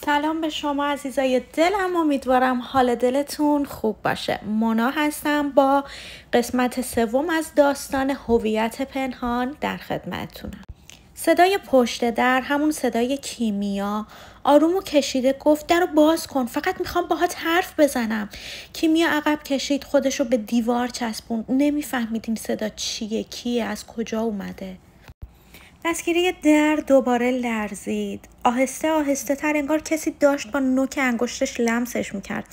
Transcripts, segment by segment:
سلام به شما عزیزای دلم، امیدوارم حال دلتون خوب باشه. مونا هستم با قسمت سوم از داستان هویت پنهان در خدمتتونم. صدای پشت در، همون صدای کیمیا، آرومو کشیده گفت درو باز کن، فقط میخوام باهات حرف بزنم. کیمیا عقب کشید، خودشو به دیوار چسبوند. نمیفهمید این صدا چیه، کیه، از کجا اومده. دستگیری در دوباره لرزید. آهسته آهسته تر، انگار کسی داشت با نوک انگشتش لمسش میکرد.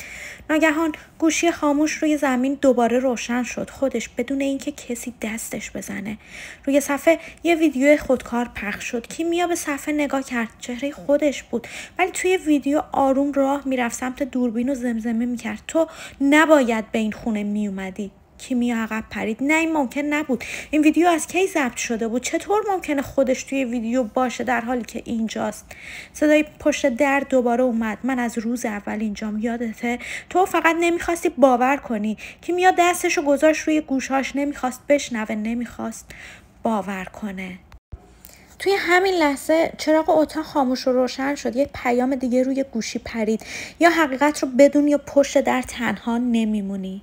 ناگهان گوشی خاموش روی زمین دوباره روشن شد، خودش، بدون اینکه کسی دستش بزنه. روی صفحه یه ویدیو خودکار پخش شد. کیمیا به صفحه نگاه کرد، چهره خودش بود، ولی توی ویدیو آروم راه میرفت سمت دوربین و زمزمه میکرد تو نباید به این خونه میومدی. کیمیا عقب پرید. نه، این ممکن نبود. این ویدیو از کی ضبط شده بود؟ چطور ممکنه خودش توی ویدیو باشه در حالی که اینجاست؟ صدای پشت در دوباره اومد. من از روز اول اینجام، یادته؟ تو فقط نمیخواستی باور کنی. کیمیا دستشو گذاشت روی گوشاش، نمیخواست بشنوه، نمیخواست باور کنه. توی همین لحظه چراغ اتاق خاموش و روشن شد. یک پیام دیگه روی گوشی پرید. یا حقیقت رو بدون یا پشت در تنها نمیمونی.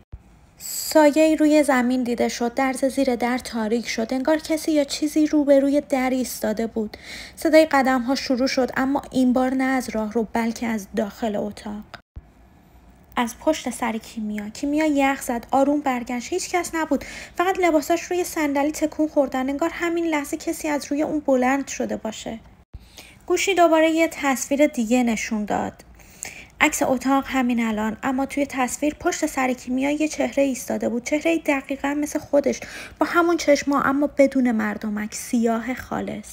سایه‌ای روی زمین دیده شد. درز زیر در تاریک شد. انگار کسی یا چیزی روبروی در ایستاده بود. صدای قدم‌ها شروع شد، اما این بار نه از راهرو بلکه از داخل اتاق. از پشت سر کیمیا یخ زد. آروم برگشت. هیچ کس نبود. فقط لباساش روی صندلی تکون خوردن. انگار همین لحظه کسی از روی اون بلند شده باشه. گوشی دوباره یه تصویر دیگه نشون داد. عکس اتاق همین الان، اما توی تصویر پشت سر کیمیا یه چهره ایستاده بود. چهره دقیقا مثل خودش، با همون چشما اما بدون مردمک، سیاه خالص.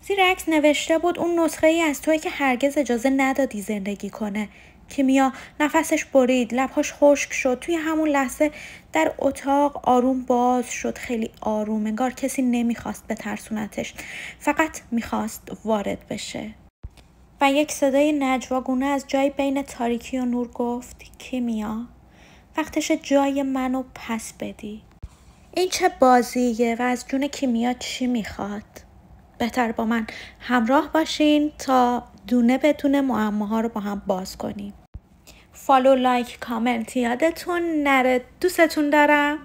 زیر عکس نوشته بود اون نسخه ای از توی که هرگز اجازه ندادی زندگی کنه. کیمیا نفسش برید، لبهاش خشک شد. توی همون لحظه در اتاق آروم باز شد، خیلی آروم، انگار کسی نمیخواست بترسونتش، فقط میخواست وارد بشه. و یک صدای نجواگونه از جای بین تاریکی و نور گفت کیمیا، وقتش جای منو پس بدی. این چه بازیه و از جون کیمیا چی میخواد؟ بهتر با من همراه باشین تا دونه به دونه معماها رو با هم باز کنیم. فالو، لایک، کامنت یادتون نره. دوستتون دارم.